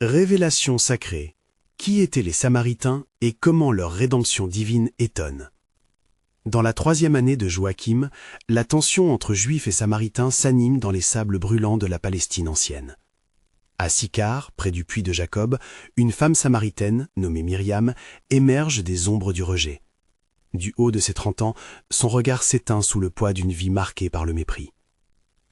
Révélation sacrée. Qui étaient les Samaritains et comment leur rédemption divine étonne? Dans la 3e année de Joachim, la tension entre Juifs et Samaritains s'anime dans les sables brûlants de la Palestine ancienne. À Sychar, près du puits de Jacob, une femme samaritaine, nommée Myriam, émerge des ombres du rejet. Du haut de ses 30 ans, son regard s'éteint sous le poids d'une vie marquée par le mépris.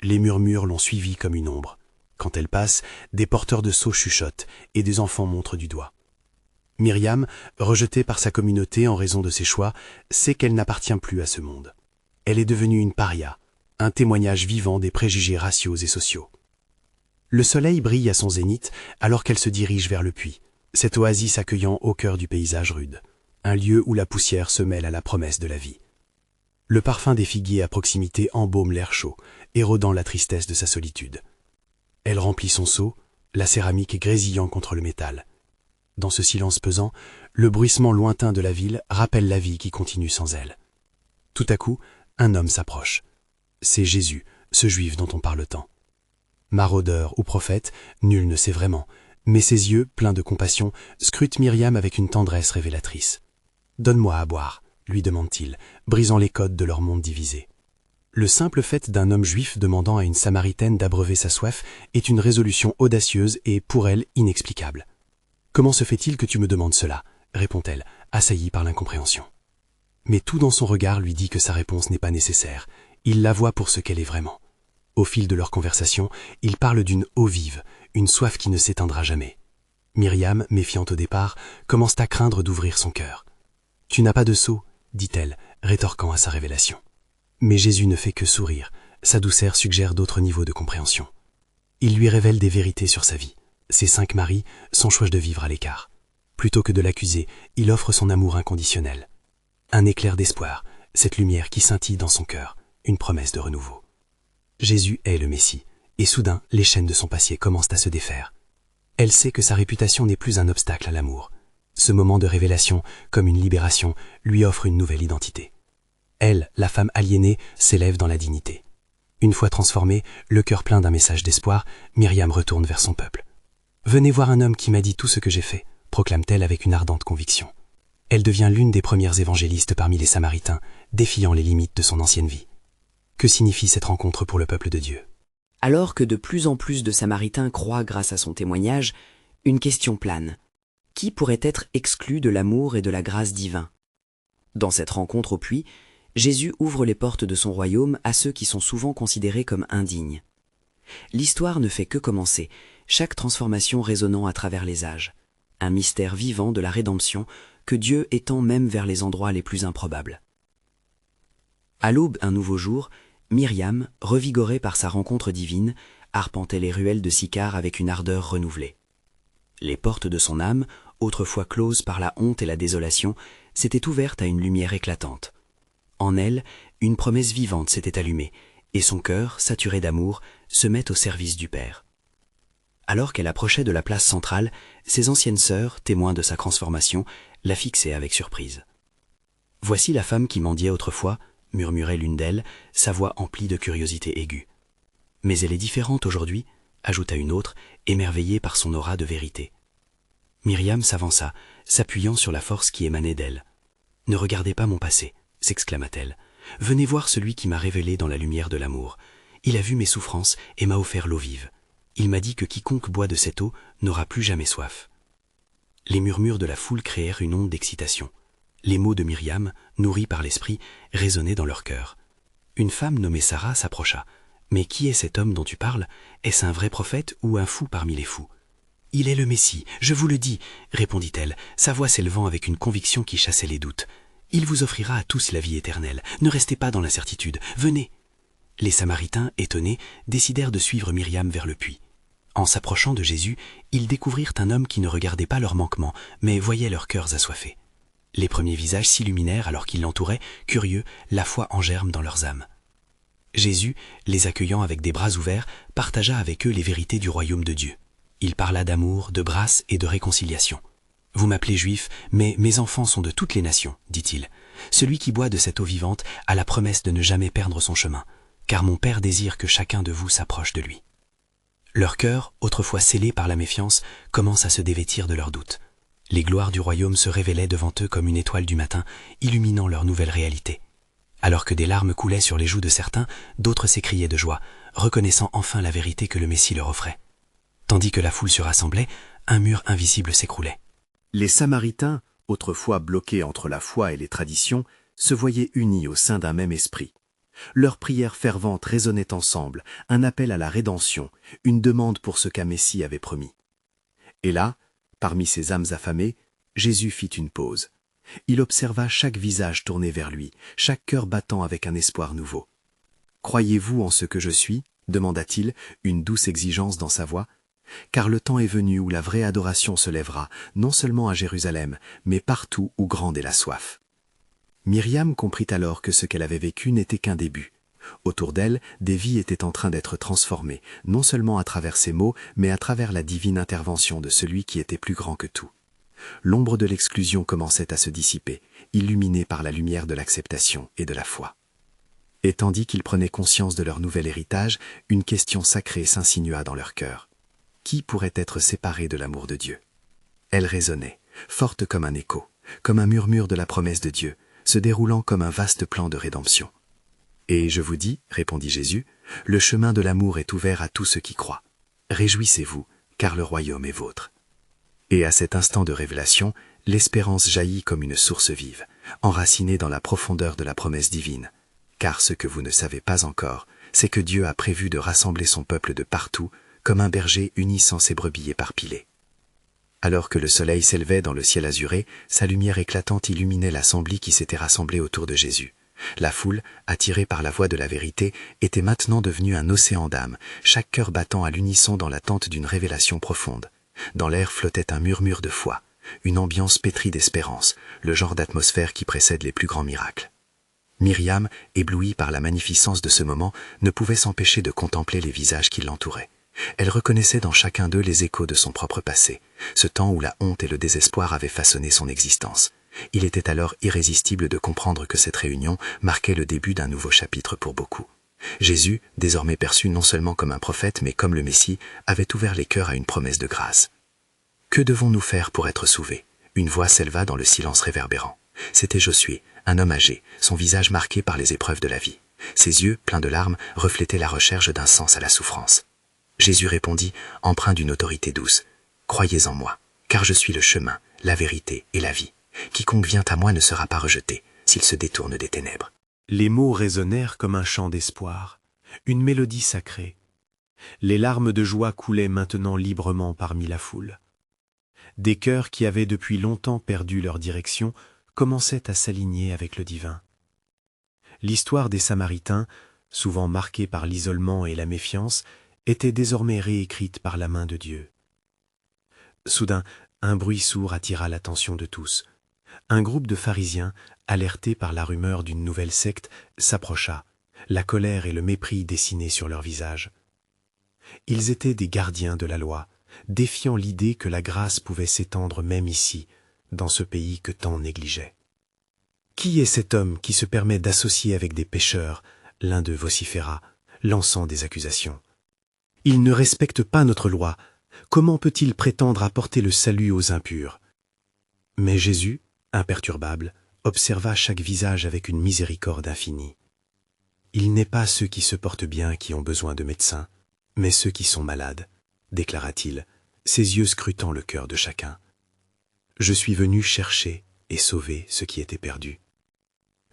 Les murmures l'ont suivie comme une ombre. Quand elle passe, des porteurs de sceaux chuchotent et des enfants montrent du doigt. Myriam, rejetée par sa communauté en raison de ses choix, sait qu'elle n'appartient plus à ce monde. Elle est devenue une paria, un témoignage vivant des préjugés raciaux et sociaux. Le soleil brille à son zénith alors qu'elle se dirige vers le puits, cette oasis accueillant au cœur du paysage rude, un lieu où la poussière se mêle à la promesse de la vie. Le parfum des figuiers à proximité embaume l'air chaud, érodant la tristesse de sa solitude. Elle remplit son seau, la céramique grésillant contre le métal. Dans ce silence pesant, le bruissement lointain de la ville rappelle la vie qui continue sans elle. Tout à coup, un homme s'approche. C'est Jésus, ce juif dont on parle tant. Maraudeur ou prophète, nul ne sait vraiment, mais ses yeux, pleins de compassion, scrutent Myriam avec une tendresse révélatrice. « Donne-moi à boire », lui demande-t-il, brisant les codes de leur monde divisé. Le simple fait d'un homme juif demandant à une Samaritaine d'abreuver sa soif est une résolution audacieuse et, pour elle, inexplicable. « Comment se fait-il que tu me demandes cela ?» répond-elle, assaillie par l'incompréhension. Mais tout dans son regard lui dit que sa réponse n'est pas nécessaire. Il la voit pour ce qu'elle est vraiment. Au fil de leur conversation, ils parlent d'une eau vive, une soif qui ne s'éteindra jamais. Myriam, méfiante au départ, commence à craindre d'ouvrir son cœur. « Tu n'as pas de seau ?» dit-elle, rétorquant à sa révélation. Mais Jésus ne fait que sourire, sa douceur suggère d'autres niveaux de compréhension. Il lui révèle des vérités sur sa vie, ses 5 maris, son choix de vivre à l'écart. Plutôt que de l'accuser, il offre son amour inconditionnel. Un éclair d'espoir, cette lumière qui scintille dans son cœur, une promesse de renouveau. Jésus est le Messie, et soudain, les chaînes de son passé commencent à se défaire. Elle sait que sa réputation n'est plus un obstacle à l'amour. Ce moment de révélation, comme une libération, lui offre une nouvelle identité. Elle, la femme aliénée, s'élève dans la dignité. Une fois transformée, le cœur plein d'un message d'espoir, Myriam retourne vers son peuple. « Venez voir un homme qui m'a dit tout ce que j'ai fait », proclame-t-elle avec une ardente conviction. Elle devient l'une des premières évangélistes parmi les Samaritains, défiant les limites de son ancienne vie. Que signifie cette rencontre pour le peuple de Dieu? Alors que de plus en plus de Samaritains croient grâce à son témoignage, une question plane. Qui pourrait être exclu de l'amour et de la grâce divin? Dans cette rencontre au puits, Jésus ouvre les portes de son royaume à ceux qui sont souvent considérés comme indignes. L'histoire ne fait que commencer, chaque transformation résonnant à travers les âges. Un mystère vivant de la rédemption que Dieu étend même vers les endroits les plus improbables. À l'aube un nouveau jour, Myriam, revigorée par sa rencontre divine, arpentait les ruelles de Sychar avec une ardeur renouvelée. Les portes de son âme, autrefois closes par la honte et la désolation, s'étaient ouvertes à une lumière éclatante. En elle, une promesse vivante s'était allumée, et son cœur, saturé d'amour, se met au service du Père. Alors qu'elle approchait de la place centrale, ses anciennes sœurs, témoins de sa transformation, la fixaient avec surprise. « Voici la femme qui mendiait autrefois », murmurait l'une d'elles, sa voix emplie de curiosité aiguë. « Mais elle est différente aujourd'hui », ajouta une autre, émerveillée par son aura de vérité. Myriam s'avança, s'appuyant sur la force qui émanait d'elle. « Ne regardez pas mon passé », s'exclama-t-elle. « Venez voir celui qui m'a révélé dans la lumière de l'amour. Il a vu mes souffrances et m'a offert l'eau vive. Il m'a dit que quiconque boit de cette eau n'aura plus jamais soif. » Les murmures de la foule créèrent une onde d'excitation. Les mots de Myriam, nourris par l'esprit, résonnaient dans leur cœur. Une femme nommée Sarah s'approcha. « Mais qui est cet homme dont tu parles? Est-ce un vrai prophète ou un fou parmi les fous ?»« Il est le Messie, je vous le dis, » répondit-elle, sa voix s'élevant avec une conviction qui chassait les doutes. « Il vous offrira à tous la vie éternelle. Ne restez pas dans l'incertitude. Venez !» Les Samaritains, étonnés, décidèrent de suivre Myriam vers le puits. En s'approchant de Jésus, ils découvrirent un homme qui ne regardait pas leurs manquements, mais voyait leurs cœurs assoiffés. Les premiers visages s'illuminèrent alors qu'ils l'entouraient, curieux, la foi en germe dans leurs âmes. Jésus, les accueillant avec des bras ouverts, partagea avec eux les vérités du royaume de Dieu. Il parla d'amour, de grâce et de réconciliation. « Vous m'appelez juif, mais mes enfants sont de toutes les nations, dit-il. Celui qui boit de cette eau vivante a la promesse de ne jamais perdre son chemin, car mon Père désire que chacun de vous s'approche de lui. » Leur cœur, autrefois scellé par la méfiance, commence à se dévêtir de leurs doutes. Les gloires du royaume se révélaient devant eux comme une étoile du matin, illuminant leur nouvelle réalité. Alors que des larmes coulaient sur les joues de certains, d'autres s'écriaient de joie, reconnaissant enfin la vérité que le Messie leur offrait. Tandis que la foule se rassemblait, un mur invisible s'écroulait. Les Samaritains, autrefois bloqués entre la foi et les traditions, se voyaient unis au sein d'un même esprit. Leurs prières ferventes résonnaient ensemble, un appel à la rédemption, une demande pour ce qu'un Messie avait promis. Et là, parmi ces âmes affamées, Jésus fit une pause. Il observa chaque visage tourné vers lui, chaque cœur battant avec un espoir nouveau. « Croyez-vous en ce que je suis ?» demanda-t-il, une douce exigence dans sa voix. « Car le temps est venu où la vraie adoration se lèvera, non seulement à Jérusalem, mais partout où grande est la soif. » Myriam comprit alors que ce qu'elle avait vécu n'était qu'un début. Autour d'elle, des vies étaient en train d'être transformées, non seulement à travers ces mots, mais à travers la divine intervention de celui qui était plus grand que tout. L'ombre de l'exclusion commençait à se dissiper, illuminée par la lumière de l'acceptation et de la foi. Et tandis qu'ils prenaient conscience de leur nouvel héritage, une question sacrée s'insinua dans leur cœur. Qui pourrait être séparé de l'amour de Dieu? Elle résonnait, forte comme un écho, comme un murmure de la promesse de Dieu, se déroulant comme un vaste plan de rédemption. « Et je vous dis, répondit Jésus, le chemin de l'amour est ouvert à tous ceux qui croient. Réjouissez-vous, car le royaume est vôtre. » Et à cet instant de révélation, l'espérance jaillit comme une source vive, enracinée dans la profondeur de la promesse divine. Car ce que vous ne savez pas encore, c'est que Dieu a prévu de rassembler son peuple de partout, comme un berger unissant ses brebis éparpillées. Alors que le soleil s'élevait dans le ciel azuré, sa lumière éclatante illuminait l'assemblée qui s'était rassemblée autour de Jésus. La foule, attirée par la voix de la vérité, était maintenant devenue un océan d'âmes, chaque cœur battant à l'unisson dans l'attente d'une révélation profonde. Dans l'air flottait un murmure de foi, une ambiance pétrie d'espérance, le genre d'atmosphère qui précède les plus grands miracles. Myriam, éblouie par la magnificence de ce moment, ne pouvait s'empêcher de contempler les visages qui l'entouraient. Elle reconnaissait dans chacun d'eux les échos de son propre passé, ce temps où la honte et le désespoir avaient façonné son existence. Il était alors irrésistible de comprendre que cette réunion marquait le début d'un nouveau chapitre pour beaucoup. Jésus, désormais perçu non seulement comme un prophète mais comme le Messie, avait ouvert les cœurs à une promesse de grâce. « Que devons-nous faire pour être sauvés ?» Une voix s'éleva dans le silence réverbérant. C'était Josué, un homme âgé, son visage marqué par les épreuves de la vie. Ses yeux, pleins de larmes, reflétaient la recherche d'un sens à la souffrance. Jésus répondit, empreint d'une autorité douce, « Croyez en moi, car je suis le chemin, la vérité et la vie. Quiconque vient à moi ne sera pas rejeté, s'il se détourne des ténèbres. » Les mots résonnèrent comme un chant d'espoir, une mélodie sacrée. Les larmes de joie coulaient maintenant librement parmi la foule. Des cœurs qui avaient depuis longtemps perdu leur direction commençaient à s'aligner avec le divin. L'histoire des Samaritains, souvent marquée par l'isolement et la méfiance, était désormais réécrite par la main de Dieu. Soudain, un bruit sourd attira l'attention de tous. Un groupe de pharisiens, alertés par la rumeur d'une nouvelle secte, s'approcha, la colère et le mépris dessinés sur leurs visages. Ils étaient des gardiens de la loi, défiant l'idée que la grâce pouvait s'étendre même ici, dans ce pays que tant négligeait. « Qui est cet homme qui se permet d'associer avec des pécheurs ?» L'un d'eux vociféra, lançant des accusations. « Il ne respecte pas notre loi. Comment peut-il prétendre apporter le salut aux impurs ?» Mais Jésus, imperturbable, observa chaque visage avec une miséricorde infinie. « Il n'est pas ceux qui se portent bien qui ont besoin de médecins, mais ceux qui sont malades, » déclara-t-il, ses yeux scrutant le cœur de chacun. « Je suis venu chercher et sauver ce qui était perdu. »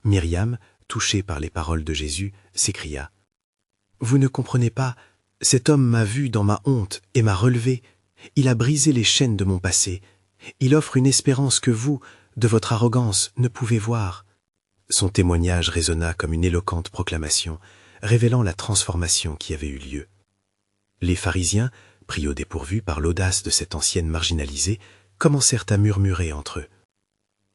Myriam, touchée par les paroles de Jésus, s'écria. « Vous ne comprenez pas, cet homme m'a vu dans ma honte et m'a relevé. Il a brisé les chaînes de mon passé. Il offre une espérance que vous, de votre arrogance, ne pouvez voir. » Son témoignage résonna comme une éloquente proclamation, révélant la transformation qui avait eu lieu. Les pharisiens, pris au dépourvu par l'audace de cette ancienne marginalisée, commencèrent à murmurer entre eux.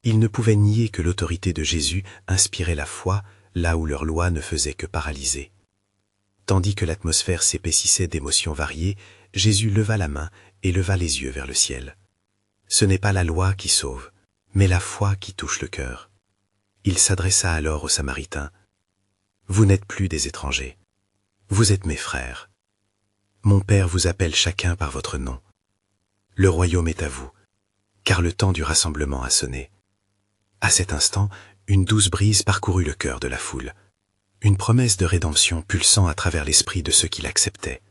Ils ne pouvaient nier que l'autorité de Jésus inspirait la foi là où leur loi ne faisait que paralyser. Tandis que l'atmosphère s'épaississait d'émotions variées, Jésus leva la main et leva les yeux vers le ciel. Ce n'est pas la loi qui sauve, mais la foi qui touche le cœur. Il s'adressa alors aux Samaritains. « Vous n'êtes plus des étrangers. Vous êtes mes frères. Mon Père vous appelle chacun par votre nom. Le royaume est à vous, car le temps du rassemblement a sonné. » À cet instant, une douce brise parcourut le cœur de la foule, une promesse de rédemption pulsant à travers l'esprit de ceux qui l'acceptaient.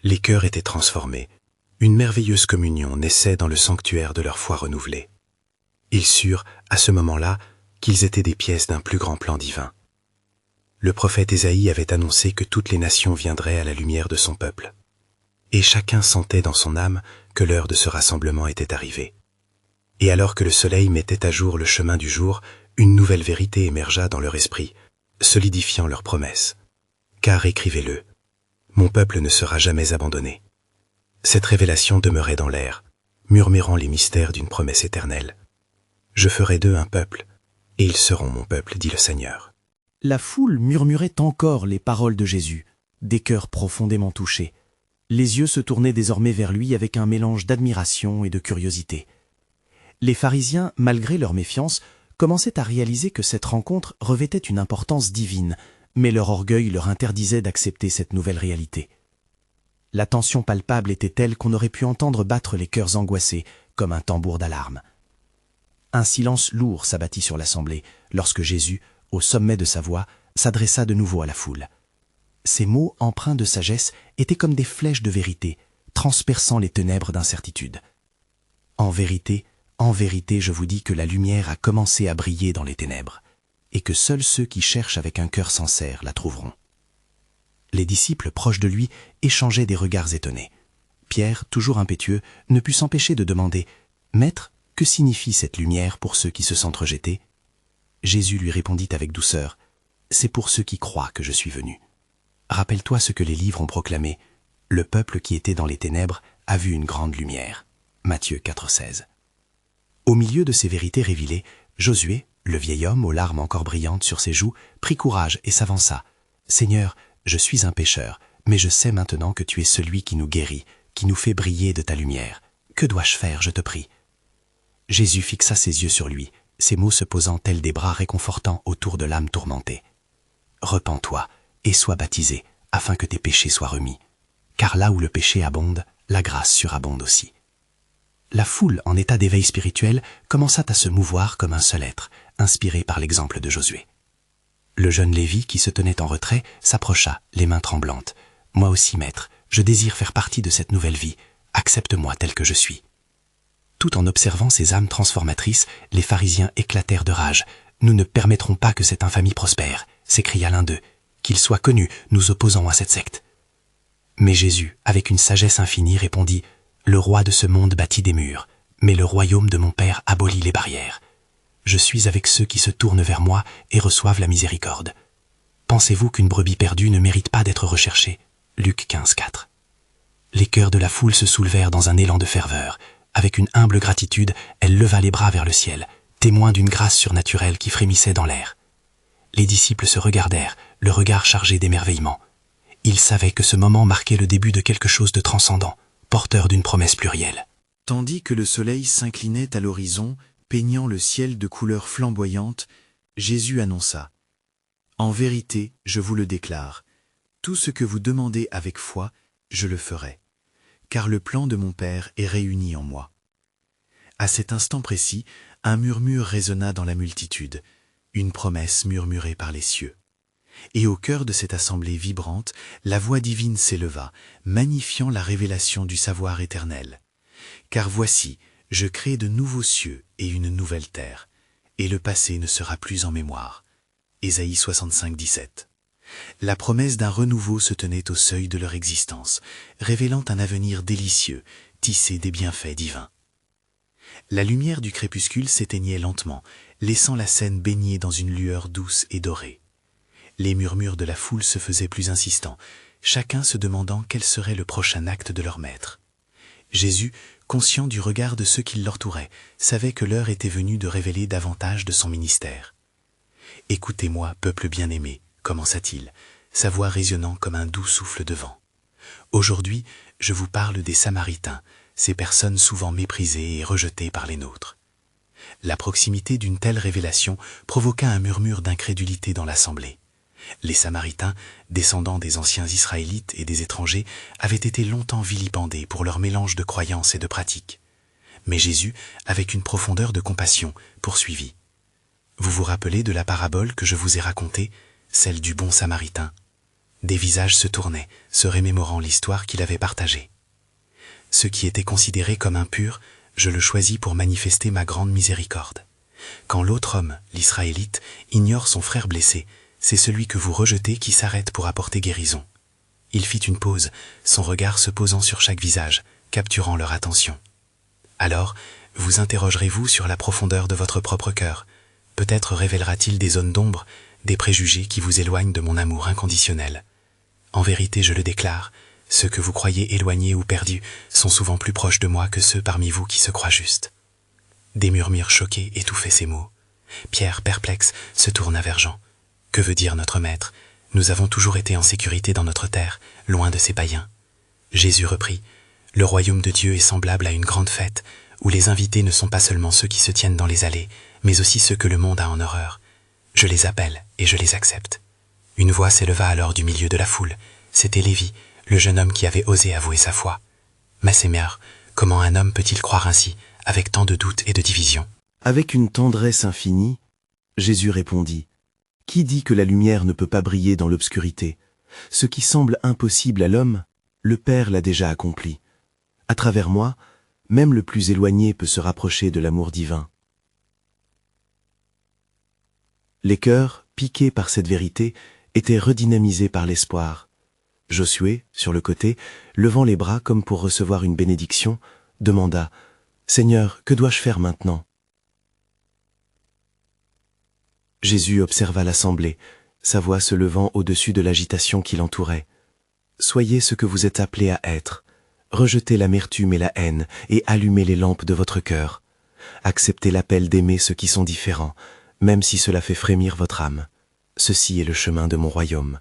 Les cœurs étaient transformés, une merveilleuse communion naissait dans le sanctuaire de leur foi renouvelée. Ils surent, à ce moment-là, qu'ils étaient des pièces d'un plus grand plan divin. Le prophète Ésaïe avait annoncé que toutes les nations viendraient à la lumière de son peuple. Et chacun sentait dans son âme que l'heure de ce rassemblement était arrivée. Et alors que le soleil mettait à jour le chemin du jour, une nouvelle vérité émergea dans leur esprit, solidifiant leur promesse. Car, écrivez-le, mon peuple ne sera jamais abandonné. Cette révélation demeurait dans l'air, murmurant les mystères d'une promesse éternelle. Je ferai d'eux un peuple, et ils seront mon peuple, dit le Seigneur. La foule murmurait encore les paroles de Jésus, des cœurs profondément touchés. Les yeux se tournaient désormais vers lui avec un mélange d'admiration et de curiosité. Les pharisiens, malgré leur méfiance, commençaient à réaliser que cette rencontre revêtait une importance divine, mais leur orgueil leur interdisait d'accepter cette nouvelle réalité. La tension palpable était telle qu'on aurait pu entendre battre les cœurs angoissés, comme un tambour d'alarme. Un silence lourd s'abattit sur l'assemblée, lorsque Jésus, au sommet de sa voix, s'adressa de nouveau à la foule. Ces mots empreints de sagesse étaient comme des flèches de vérité, transperçant les ténèbres d'incertitude. En vérité, je vous dis que la lumière a commencé à briller dans les ténèbres, et que seuls ceux qui cherchent avec un cœur sincère la trouveront. Les disciples proches de lui échangeaient des regards étonnés. Pierre, toujours impétueux, ne put s'empêcher de demander « Maître, que signifie cette lumière pour ceux qui se sentent rejetés ?» Jésus lui répondit avec douceur « C'est pour ceux qui croient que je suis venu. Rappelle-toi ce que les livres ont proclamé. Le peuple qui était dans les ténèbres a vu une grande lumière. » Matthieu 4,16. Au milieu de ces vérités révélées, Josué, le vieil homme aux larmes encore brillantes sur ses joues, prit courage et s'avança. « Seigneur, je suis un pécheur, mais je sais maintenant que tu es celui qui nous guérit, qui nous fait briller de ta lumière. Que dois-je faire, je te prie ?» Jésus fixa ses yeux sur lui, ses mots se posant tels des bras réconfortants autour de l'âme tourmentée. « Repens-toi et sois baptisé, afin que tes péchés soient remis. Car là où le péché abonde, la grâce surabonde aussi. » La foule, en état d'éveil spirituel, commença à se mouvoir comme un seul être, inspiré par l'exemple de Josué. Le jeune Lévi, qui se tenait en retrait, s'approcha, les mains tremblantes. « Moi aussi, maître, je désire faire partie de cette nouvelle vie. Accepte-moi tel que je suis. » Tout en observant ces âmes transformatrices, les pharisiens éclatèrent de rage. « Nous ne permettrons pas que cette infamie prospère !» s'écria l'un d'eux. « Qu'il soit connu, nous opposons à cette secte. » Mais Jésus, avec une sagesse infinie, répondit « Le roi de ce monde bâtit des murs, mais le royaume de mon Père abolit les barrières. Je suis avec ceux qui se tournent vers moi et reçoivent la miséricorde. Pensez-vous qu'une brebis perdue ne mérite pas d'être recherchée ?» Luc 15,4. Les cœurs de la foule se soulevèrent dans un élan de ferveur. Avec une humble gratitude, elle leva les bras vers le ciel, témoin d'une grâce surnaturelle qui frémissait dans l'air. Les disciples se regardèrent, le regard chargé d'émerveillement. Ils savaient que ce moment marquait le début de quelque chose de transcendant, porteur d'une promesse plurielle. Tandis que le soleil s'inclinait à l'horizon, peignant le ciel de couleurs flamboyantes, Jésus annonça « En vérité, je vous le déclare, tout ce que vous demandez avec foi, je le ferai, car le plan de mon Père est réuni en moi. » À cet instant précis, un murmure résonna dans la multitude, une promesse murmurée par les cieux. Et au cœur de cette assemblée vibrante, la voix divine s'éleva, magnifiant la révélation du savoir éternel. « Car voici, je crée de nouveaux cieux et une nouvelle terre, et le passé ne sera plus en mémoire. » Ésaïe 65, 17. La promesse d'un renouveau se tenait au seuil de leur existence, révélant un avenir délicieux, tissé des bienfaits divins. La lumière du crépuscule s'éteignait lentement, laissant la scène baignée dans une lueur douce et dorée. Les murmures de la foule se faisaient plus insistants, chacun se demandant quel serait le prochain acte de leur maître. Jésus, conscient du regard de ceux qui l'entouraient, savait que l'heure était venue de révéler davantage de son ministère. « Écoutez-moi, peuple bien-aimé », commença-t-il, sa voix résonnant comme un doux souffle de vent. « Aujourd'hui, je vous parle des Samaritains, ces personnes souvent méprisées et rejetées par les nôtres. » La proximité d'une telle révélation provoqua un murmure d'incrédulité dans l'assemblée. Les Samaritains, descendants des anciens Israélites et des étrangers, avaient été longtemps vilipendés pour leur mélange de croyances et de pratiques. Mais Jésus, avec une profondeur de compassion, poursuivit. Vous vous rappelez de la parabole que je vous ai racontée, celle du bon Samaritain? Des visages se tournaient, se remémorant l'histoire qu'il avait partagée. Ce qui était considéré comme impur, je le choisis pour manifester ma grande miséricorde. Quand l'autre homme, l'Israélite, ignore son frère blessé, c'est celui que vous rejetez qui s'arrête pour apporter guérison. Il fit une pause, son regard se posant sur chaque visage, capturant leur attention. Alors, vous interrogerez-vous sur la profondeur de votre propre cœur. Peut-être révélera-t-il des zones d'ombre, des préjugés qui vous éloignent de mon amour inconditionnel. En vérité, je le déclare, ceux que vous croyez éloignés ou perdus sont souvent plus proches de moi que ceux parmi vous qui se croient justes. Des murmures choqués étouffaient ces mots. Pierre, perplexe, se tourna vers Jean. Que veut dire notre maître? Nous avons toujours été en sécurité dans notre terre, loin de ces païens. Jésus reprit. Le royaume de Dieu est semblable à une grande fête, où les invités ne sont pas seulement ceux qui se tiennent dans les allées, mais aussi ceux que le monde a en horreur. Je les appelle et je les accepte. Une voix s'éleva alors du milieu de la foule. C'était Lévi, le jeune homme qui avait osé avouer sa foi. Mais Seigneur, comment un homme peut-il croire ainsi, avec tant de doutes et de divisions? Avec une tendresse infinie, Jésus répondit. Qui dit que la lumière ne peut pas briller dans l'obscurité? Ce qui semble impossible à l'homme, le Père l'a déjà accompli. À travers moi, même le plus éloigné peut se rapprocher de l'amour divin. Les cœurs, piqués par cette vérité, étaient redynamisés par l'espoir. Josué, sur le côté, levant les bras comme pour recevoir une bénédiction, demanda « Seigneur, que dois-je faire maintenant ?» Jésus observa l'assemblée, sa voix se levant au-dessus de l'agitation qui l'entourait. « Soyez ce que vous êtes appelés à être. Rejetez l'amertume et la haine et allumez les lampes de votre cœur. Acceptez l'appel d'aimer ceux qui sont différents, même si cela fait frémir votre âme. Ceci est le chemin de mon royaume. »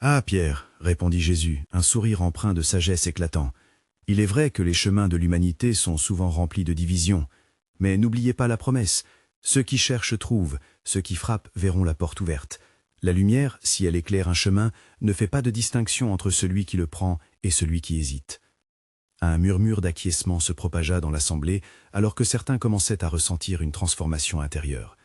Ah, Pierre, répondit Jésus, un sourire empreint de sagesse éclatant. Il est vrai que les chemins de l'humanité sont souvent remplis de divisions, mais n'oubliez pas la promesse. Ceux qui cherchent trouvent, ceux qui frappent verront la porte ouverte. La lumière, si elle éclaire un chemin, ne fait pas de distinction entre celui qui le prend et celui qui hésite. Un murmure d'acquiescement se propagea dans l'assemblée, alors que certains commençaient à ressentir une transformation intérieure.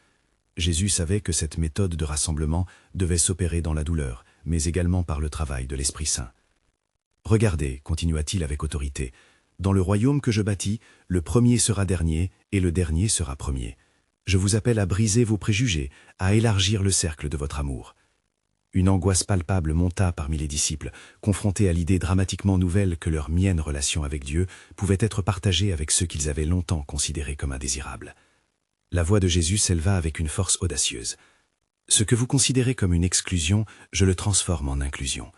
Jésus savait que cette méthode de rassemblement devait s'opérer dans la douleur, mais également par le travail de l'Esprit Saint. « Regardez, continua-t-il avec autorité, dans le royaume que je bâtis, le premier sera dernier et le dernier sera premier. Je vous appelle à briser vos préjugés, à élargir le cercle de votre amour. » Une angoisse palpable monta parmi les disciples, confrontés à l'idée dramatiquement nouvelle que leur mienne relation avec Dieu pouvait être partagée avec ceux qu'ils avaient longtemps considérés comme indésirables. La voix de Jésus s'éleva avec une force audacieuse. « Ce que vous considérez comme une exclusion, je le transforme en inclusion.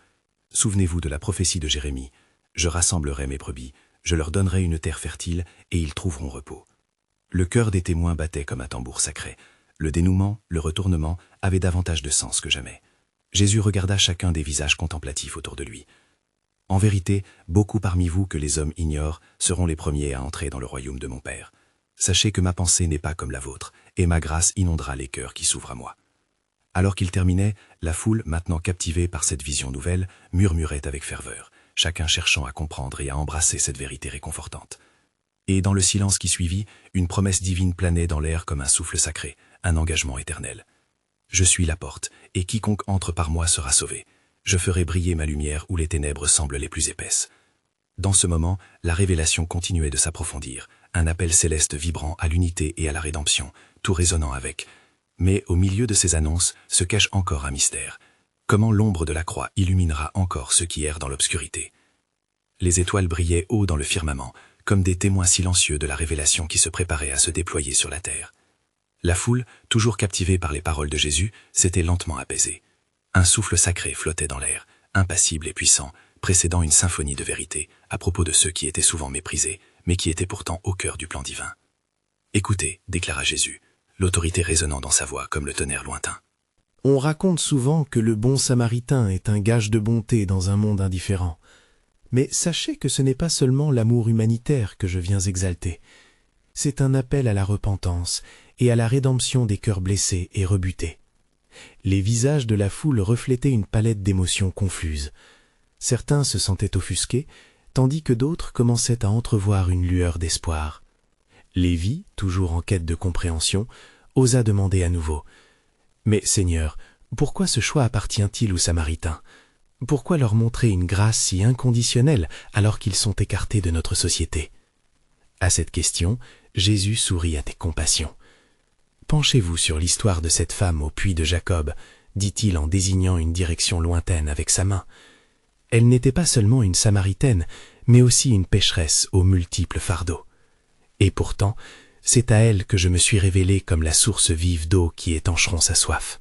Souvenez-vous de la prophétie de Jérémie. Je rassemblerai mes brebis, je leur donnerai une terre fertile et ils trouveront repos. » Le cœur des témoins battait comme un tambour sacré. Le dénouement, le retournement avaient davantage de sens que jamais. Jésus regarda chacun des visages contemplatifs autour de lui. « En vérité, beaucoup parmi vous que les hommes ignorent seront les premiers à entrer dans le royaume de mon Père. Sachez que ma pensée n'est pas comme la vôtre, et ma grâce inondera les cœurs qui s'ouvrent à moi. » Alors qu'il terminait, la foule, maintenant captivée par cette vision nouvelle, murmurait avec ferveur, chacun cherchant à comprendre et à embrasser cette vérité réconfortante. Et dans le silence qui suivit, une promesse divine planait dans l'air comme un souffle sacré, un engagement éternel. « Je suis la porte, et quiconque entre par moi sera sauvé. Je ferai briller ma lumière où les ténèbres semblent les plus épaisses. » Dans ce moment, la révélation continuait de s'approfondir, un appel céleste vibrant à l'unité et à la rédemption, tout résonnant avec. Mais au milieu de ces annonces se cache encore un mystère. Comment l'ombre de la croix illuminera encore ceux qui errent dans l'obscurité? Les étoiles brillaient haut dans le firmament, comme des témoins silencieux de la révélation qui se préparait à se déployer sur la terre. La foule, toujours captivée par les paroles de Jésus, s'était lentement apaisée. Un souffle sacré flottait dans l'air, impassible et puissant, précédant une symphonie de vérité à propos de ceux qui étaient souvent méprisés, mais qui étaient pourtant au cœur du plan divin. « Écoutez, déclara Jésus, l'autorité résonnant dans sa voix comme le tonnerre lointain. On raconte souvent que le bon samaritain est un gage de bonté dans un monde indifférent. Mais sachez que ce n'est pas seulement l'amour humanitaire que je viens exalter. C'est un appel à la repentance et à la rédemption des cœurs blessés et rebutés. Les visages de la foule reflétaient une palette d'émotions confuses. Certains se sentaient offusqués, tandis que d'autres commençaient à entrevoir une lueur d'espoir. Lévi, toujours en quête de compréhension, osa demander à nouveau « Mais Seigneur, pourquoi ce choix appartient-il aux Samaritains? Pourquoi leur montrer une grâce si inconditionnelle alors qu'ils sont écartés de notre société ?» À cette question, Jésus sourit avec compassion. « Penchez-vous sur l'histoire de cette femme au puits de Jacob, dit-il en désignant une direction lointaine avec sa main. Elle n'était pas seulement une Samaritaine, mais aussi une pécheresse aux multiples fardeaux. Et pourtant, c'est à elle que je me suis révélé comme la source vive d'eau qui étancheront sa soif. »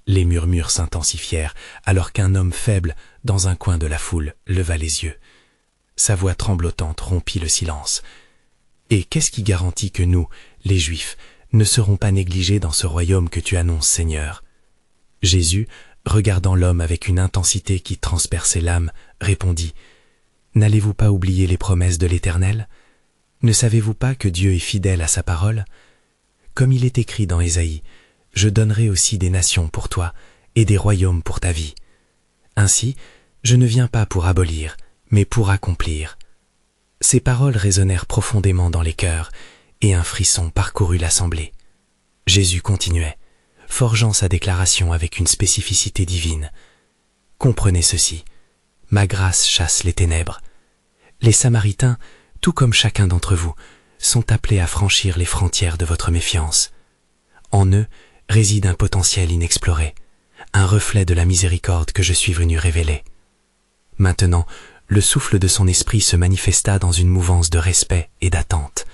Les murmures s'intensifièrent alors qu'un homme faible, dans un coin de la foule, leva les yeux. Sa voix tremblotante rompit le silence. « Et qu'est-ce qui garantit que nous, les Juifs, ne serons pas négligés dans ce royaume que tu annonces, Seigneur ?» Jésus, regardant l'homme avec une intensité qui transperçait l'âme, répondit « N'allez-vous pas oublier les promesses de l'Éternel ? Ne savez-vous pas que Dieu est fidèle à sa parole ? Comme il est écrit dans Ésaïe, « Je donnerai aussi des nations pour toi et des royaumes pour ta vie. » Ainsi, je ne viens pas pour abolir, mais pour accomplir. Ces paroles résonnèrent profondément dans les cœurs, et un frisson parcourut l'assemblée. Jésus continuait, forgeant sa déclaration avec une spécificité divine. « Comprenez ceci, ma grâce chasse les ténèbres. Les Samaritains, tout comme chacun d'entre vous, sont appelés à franchir les frontières de votre méfiance. En eux réside un potentiel inexploré, un reflet de la miséricorde que je suis venu révéler. Maintenant, le souffle de son esprit se manifesta dans une mouvance de respect et d'attente.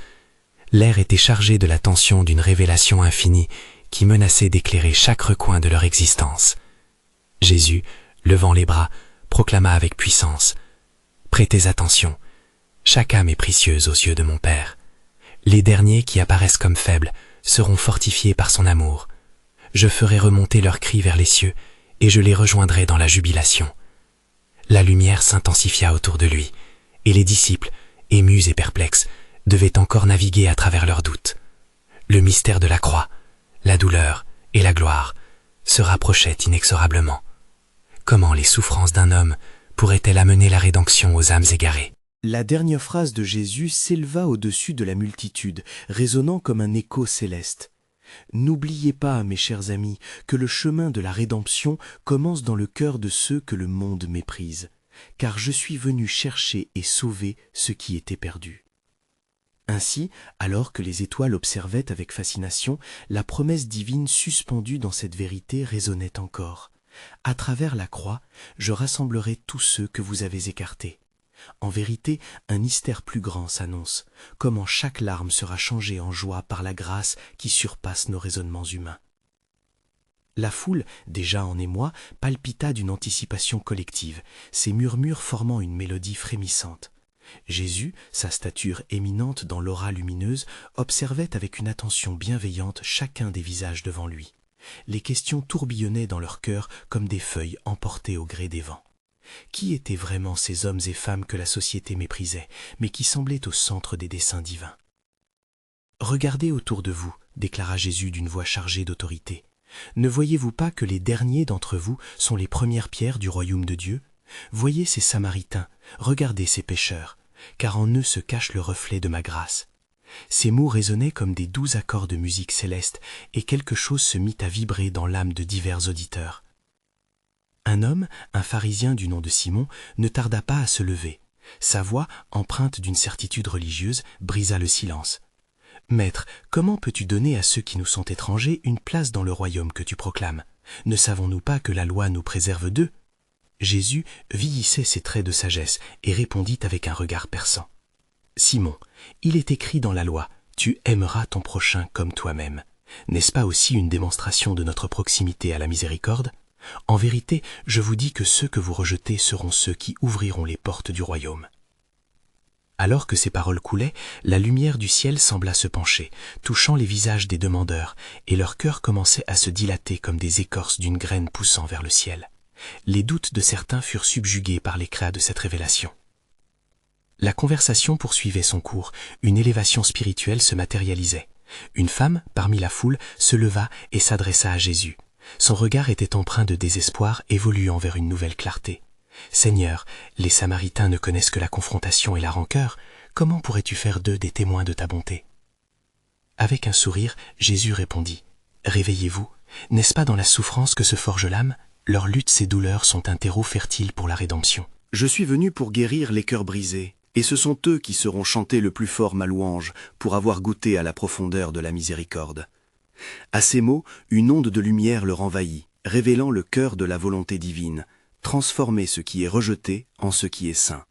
L'air était chargé de la tension d'une révélation infinie qui menaçait d'éclairer chaque recoin de leur existence. Jésus, levant les bras, proclama avec puissance « Prêtez attention, chaque âme est précieuse aux yeux de mon Père. Les derniers qui apparaissent comme faibles seront fortifiés par son amour. Je ferai remonter leurs cris vers les cieux, et je les rejoindrai dans la jubilation. » La lumière s'intensifia autour de lui, et les disciples, émus et perplexes, devaient encore naviguer à travers leurs doutes. Le mystère de la croix, la douleur et la gloire se rapprochaient inexorablement. Comment les souffrances d'un homme pourraient-elles amener la rédemption aux âmes égarées? La dernière phrase de Jésus s'éleva au-dessus de la multitude, résonnant comme un écho céleste. N'oubliez pas, mes chers amis, que le chemin de la rédemption commence dans le cœur de ceux que le monde méprise, car je suis venu chercher et sauver ce qui était perdu. Ainsi, alors que les étoiles observaient avec fascination, la promesse divine suspendue dans cette vérité résonnait encore. À travers la croix, je rassemblerai tous ceux que vous avez écartés. En vérité, un mystère plus grand s'annonce, comment chaque larme sera changée en joie par la grâce qui surpasse nos raisonnements humains. La foule, déjà en émoi, palpita d'une anticipation collective, ses murmures formant une mélodie frémissante. Jésus, sa stature éminente dans l'aura lumineuse, observait avec une attention bienveillante chacun des visages devant lui. Les questions tourbillonnaient dans leur cœur comme des feuilles emportées au gré des vents. Qui étaient vraiment ces hommes et femmes que la société méprisait, mais qui semblaient au centre des desseins divins? « Regardez autour de vous, déclara Jésus d'une voix chargée d'autorité. Ne voyez-vous pas que les derniers d'entre vous sont les premières pierres du royaume de Dieu? Voyez ces Samaritains, regardez ces pécheurs, car en eux se cache le reflet de ma grâce. » Ces mots résonnaient comme des doux accords de musique céleste, et quelque chose se mit à vibrer dans l'âme de divers auditeurs. Un homme, un pharisien du nom de Simon, ne tarda pas à se lever. Sa voix, empreinte d'une certitude religieuse, brisa le silence. « Maître, comment peux-tu donner à ceux qui nous sont étrangers une place dans le royaume que tu proclames? Ne savons-nous pas que la loi nous préserve d'eux ?» Jésus vieillissait ses traits de sagesse et répondit avec un regard perçant. « Simon, il est écrit dans la loi, tu aimeras ton prochain comme toi-même. N'est-ce pas aussi une démonstration de notre proximité à la miséricorde? En vérité, je vous dis que ceux que vous rejetez seront ceux qui ouvriront les portes du royaume. » Alors que ces paroles coulaient, la lumière du ciel sembla se pencher, touchant les visages des demandeurs, et leur cœur commençait à se dilater comme des écorces d'une graine poussant vers le ciel. Les doutes de certains furent subjugués par l'éclat de cette révélation. La conversation poursuivait son cours, une élévation spirituelle se matérialisait. Une femme, parmi la foule, se leva et s'adressa à Jésus. Son regard était empreint de désespoir, évoluant vers une nouvelle clarté. « Seigneur, les Samaritains ne connaissent que la confrontation et la rancœur. Comment pourrais-tu faire d'eux des témoins de ta bonté ?» Avec un sourire, Jésus répondit « Réveillez-vous. N'est-ce pas dans la souffrance que se forge l'âme? Leurs luttes et douleurs sont un terreau fertile pour la rédemption. » Je suis venu pour guérir les cœurs brisés, et ce sont eux qui seront chanter le plus fort ma louange pour avoir goûté à la profondeur de la miséricorde. À ces mots, une onde de lumière leur envahit, révélant le cœur de la volonté divine, transformer ce qui est rejeté en ce qui est saint.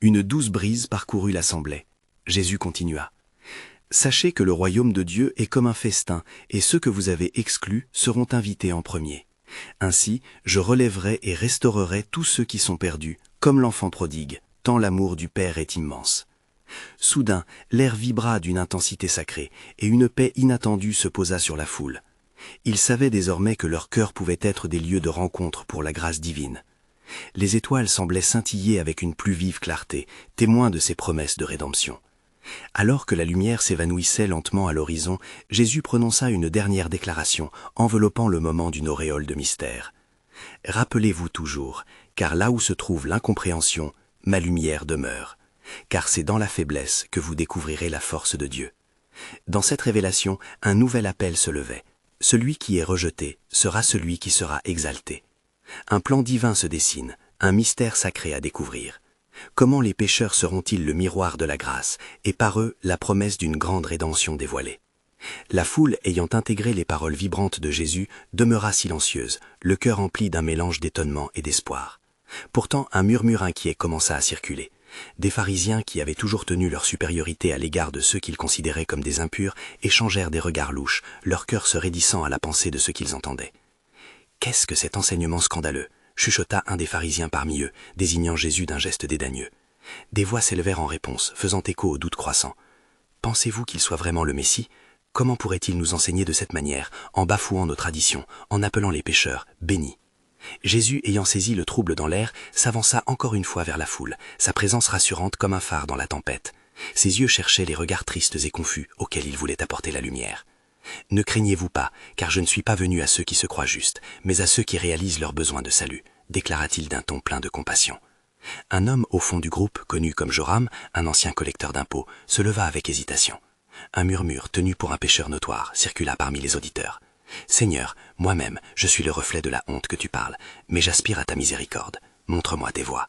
Une douce brise parcourut l'assemblée. Jésus continua. « Sachez que le royaume de Dieu est comme un festin, et ceux que vous avez exclus seront invités en premier. Ainsi, je relèverai et restaurerai tous ceux qui sont perdus, comme l'enfant prodigue, tant l'amour du Père est immense. » Soudain, l'air vibra d'une intensité sacrée, et une paix inattendue se posa sur la foule. Ils savaient désormais que leur cœur pouvait être des lieux de rencontre pour la grâce divine. Les étoiles semblaient scintiller avec une plus vive clarté, témoin de ces promesses de rédemption. Alors que la lumière s'évanouissait lentement à l'horizon, Jésus prononça une dernière déclaration, enveloppant le moment d'une auréole de mystère. « Rappelez-vous toujours, car là où se trouve l'incompréhension, ma lumière demeure. Car c'est dans la faiblesse que vous découvrirez la force de Dieu. » Dans cette révélation, un nouvel appel se levait. Celui qui est rejeté sera celui qui sera exalté. Un plan divin se dessine, un mystère sacré à découvrir. Comment les pécheurs seront-ils le miroir de la grâce, et par eux la promesse d'une grande rédemption dévoilée? La foule, ayant intégré les paroles vibrantes de Jésus, demeura silencieuse, le cœur empli d'un mélange d'étonnement et d'espoir. Pourtant, un murmure inquiet commença à circuler. Des pharisiens qui avaient toujours tenu leur supériorité à l'égard de ceux qu'ils considéraient comme des impurs échangèrent des regards louches, leur cœur se raidissant à la pensée de ce qu'ils entendaient. « Qu'est-ce que cet enseignement scandaleux ?» chuchota un des pharisiens parmi eux, désignant Jésus d'un geste dédaigneux. Des voix s'élevèrent en réponse, faisant écho aux doutes croissants. « Pensez-vous qu'il soit vraiment le Messie? Comment pourrait-il nous enseigner de cette manière, en bafouant nos traditions, en appelant les pécheurs bénis ?» Jésus, ayant saisi le trouble dans l'air, s'avança encore une fois vers la foule, sa présence rassurante comme un phare dans la tempête. Ses yeux cherchaient les regards tristes et confus auxquels il voulait apporter la lumière. « Ne craignez-vous pas, car je ne suis pas venu à ceux qui se croient justes, mais à ceux qui réalisent leur besoin de salut », déclara-t-il d'un ton plein de compassion. Un homme au fond du groupe, connu comme Joram, un ancien collecteur d'impôts, se leva avec hésitation. Un murmure, tenu pour un pécheur notoire, circula parmi les auditeurs. « Seigneur, moi-même, je suis le reflet de la honte que tu parles, mais j'aspire à ta miséricorde. Montre-moi tes voies. »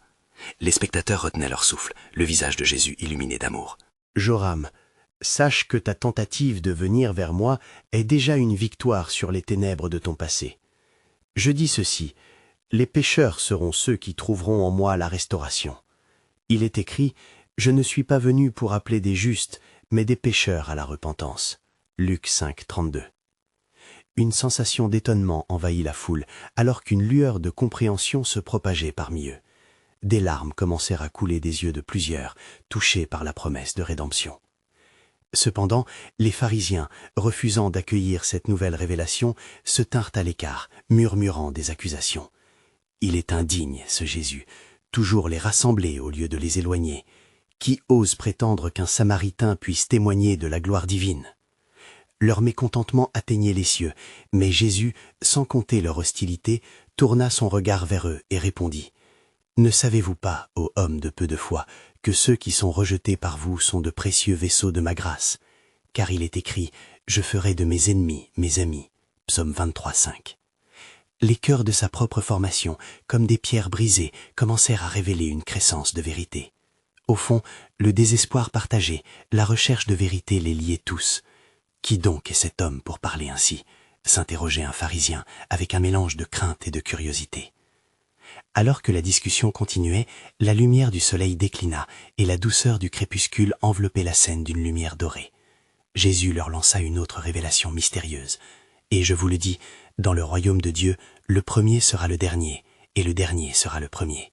Les spectateurs retenaient leur souffle, le visage de Jésus illuminé d'amour. « Joram, sache que ta tentative de venir vers moi est déjà une victoire sur les ténèbres de ton passé. Je dis ceci, les pécheurs seront ceux qui trouveront en moi la restauration. Il est écrit, je ne suis pas venu pour appeler des justes, mais des pécheurs à la repentance. » Luc 5, 32. Une sensation d'étonnement envahit la foule, alors qu'une lueur de compréhension se propageait parmi eux. Des larmes commencèrent à couler des yeux de plusieurs, touchés par la promesse de rédemption. Cependant, les pharisiens, refusant d'accueillir cette nouvelle révélation, se tinrent à l'écart, murmurant des accusations. « Il est indigne, ce Jésus, toujours les rassembler au lieu de les éloigner. Qui ose prétendre qu'un Samaritain puisse témoigner de la gloire divine ?» Leur mécontentement atteignait les cieux, mais Jésus, sans compter leur hostilité, tourna son regard vers eux et répondit « Ne savez-vous pas, ô hommes de peu de foi, que ceux qui sont rejetés par vous sont de précieux vaisseaux de ma grâce? Car il est écrit « Je ferai de mes ennemis mes amis » Psaume 23, 5. Les cœurs de sa propre formation, comme des pierres brisées, commencèrent à révéler une crescence de vérité. Au fond, le désespoir partagé, la recherche de vérité les liait tous. « Qui donc est cet homme pour parler ainsi ?» s'interrogeait un pharisien avec un mélange de crainte et de curiosité. Alors que la discussion continuait, la lumière du soleil déclina et la douceur du crépuscule enveloppait la scène d'une lumière dorée. Jésus leur lança une autre révélation mystérieuse. « Et je vous le dis, dans le royaume de Dieu, le premier sera le dernier, et le dernier sera le premier.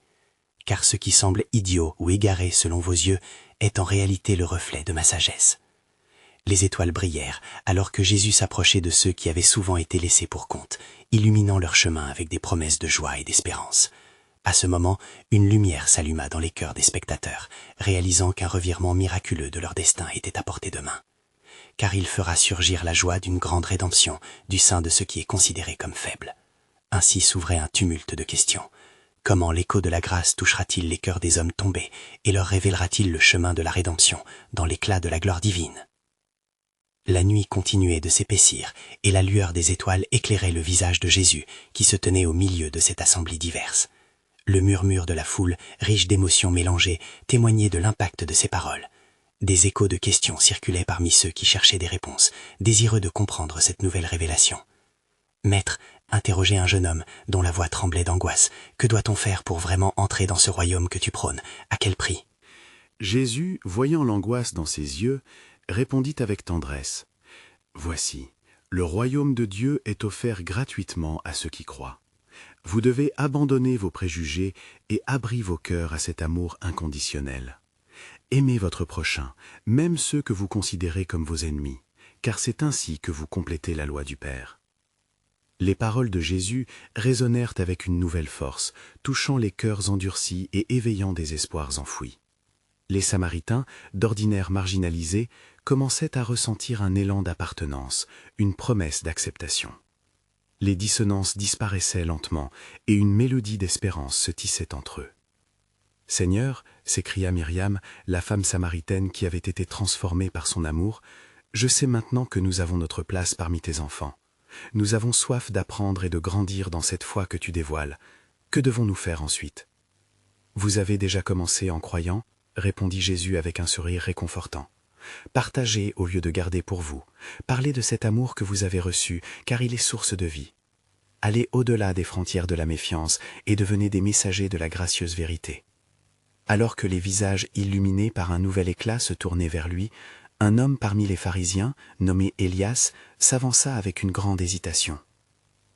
Car ce qui semble idiot ou égaré selon vos yeux est en réalité le reflet de ma sagesse. » Les étoiles brillèrent, alors que Jésus s'approchait de ceux qui avaient souvent été laissés pour compte, illuminant leur chemin avec des promesses de joie et d'espérance. À ce moment, une lumière s'alluma dans les cœurs des spectateurs, réalisant qu'un revirement miraculeux de leur destin était à portée de main. Car il fera surgir la joie d'une grande rédemption du sein de ce qui est considéré comme faible. Ainsi s'ouvrait un tumulte de questions. Comment l'écho de la grâce touchera-t-il les cœurs des hommes tombés et leur révélera-t-il le chemin de la rédemption dans l'éclat de la gloire divine? La nuit continuait de s'épaissir, et la lueur des étoiles éclairait le visage de Jésus, qui se tenait au milieu de cette assemblée diverse. Le murmure de la foule, riche d'émotions mélangées, témoignait de l'impact de ses paroles. Des échos de questions circulaient parmi ceux qui cherchaient des réponses, désireux de comprendre cette nouvelle révélation. « Maître, » interrogeait un jeune homme, dont la voix tremblait d'angoisse, « que doit-on faire pour vraiment entrer dans ce royaume que tu prônes? À quel prix ?» Jésus, voyant l'angoisse dans ses yeux, répondit avec tendresse, « Voici, le royaume de Dieu est offert gratuitement à ceux qui croient. Vous devez abandonner vos préjugés et abrir vos cœurs à cet amour inconditionnel. Aimez votre prochain, même ceux que vous considérez comme vos ennemis, car c'est ainsi que vous complétez la loi du Père. » Les paroles de Jésus résonnèrent avec une nouvelle force, touchant les cœurs endurcis et éveillant des espoirs enfouis. Les Samaritains, d'ordinaire marginalisés, commençaient à ressentir un élan d'appartenance, une promesse d'acceptation. Les dissonances disparaissaient lentement et une mélodie d'espérance se tissait entre eux. « Seigneur, » s'écria Myriam, la femme samaritaine qui avait été transformée par son amour, « je sais maintenant que nous avons notre place parmi tes enfants. Nous avons soif d'apprendre et de grandir dans cette foi que tu dévoiles. Que devons-nous faire ensuite ?»« Vous avez déjà commencé en croyant ?» répondit Jésus avec un sourire réconfortant. « Partagez au lieu de garder pour vous. Parlez de cet amour que vous avez reçu, car il est source de vie. Allez au-delà des frontières de la méfiance et devenez des messagers de la gracieuse vérité. » Alors que les visages illuminés par un nouvel éclat se tournaient vers lui, un homme parmi les pharisiens, nommé Élias, s'avança avec une grande hésitation.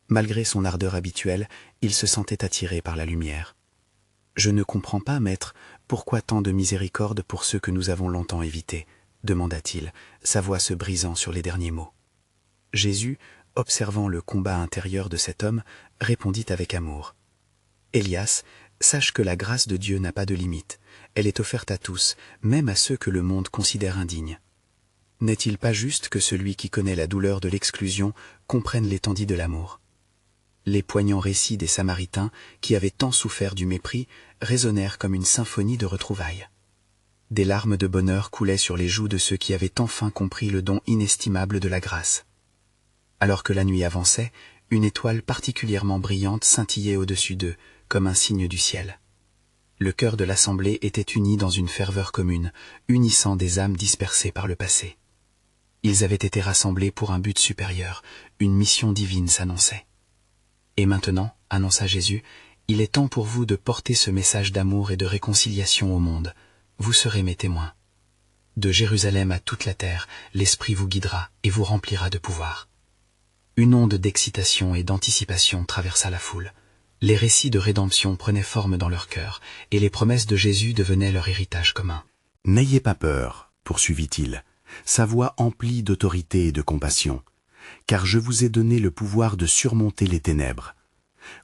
Malgré son ardeur habituelle, il se sentait attiré par la lumière. « Je ne comprends pas, maître, pourquoi tant de miséricorde pour ceux que nous avons longtemps évités ?» demanda-t-il, sa voix se brisant sur les derniers mots. Jésus, observant le combat intérieur de cet homme, répondit avec amour. « Élias, sache que la grâce de Dieu n'a pas de limite. Elle est offerte à tous, même à ceux que le monde considère indignes. N'est-il pas juste que celui qui connaît la douleur de l'exclusion comprenne l'étendue de l'amour ?» Les poignants récits des Samaritains, qui avaient tant souffert du mépris, résonnèrent comme une symphonie de retrouvailles. Des larmes de bonheur coulaient sur les joues de ceux qui avaient enfin compris le don inestimable de la grâce. Alors que la nuit avançait, une étoile particulièrement brillante scintillait au-dessus d'eux, comme un signe du ciel. Le cœur de l'assemblée était uni dans une ferveur commune, unissant des âmes dispersées par le passé. Ils avaient été rassemblés pour un but supérieur, une mission divine s'annonçait. Et maintenant, annonça Jésus, il est temps pour vous de porter ce message d'amour et de réconciliation au monde. Vous serez mes témoins. De Jérusalem à toute la terre, l'Esprit vous guidera et vous remplira de pouvoir. Une onde d'excitation et d'anticipation traversa la foule. Les récits de rédemption prenaient forme dans leur cœur, et les promesses de Jésus devenaient leur héritage commun. « N'ayez pas peur, poursuivit-il, sa voix emplie d'autorité et de compassion, car je vous ai donné le pouvoir de surmonter les ténèbres.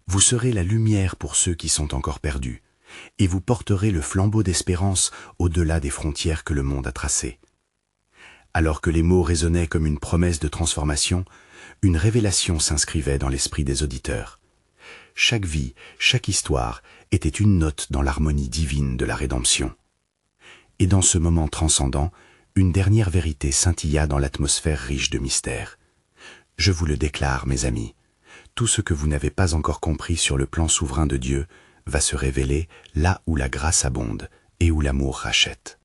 Vous serez la lumière pour ceux qui sont encore perdus, et vous porterez le flambeau d'espérance au-delà des frontières que le monde a tracées. » Alors que les mots résonnaient comme une promesse de transformation, une révélation s'inscrivait dans l'esprit des auditeurs. Chaque vie, chaque histoire était une note dans l'harmonie divine de la rédemption. Et dans ce moment transcendant, une dernière vérité scintilla dans l'atmosphère riche de mystère. Je vous le déclare, mes amis, tout ce que vous n'avez pas encore compris sur le plan souverain de Dieu va se révéler là où la grâce abonde et où l'amour rachète.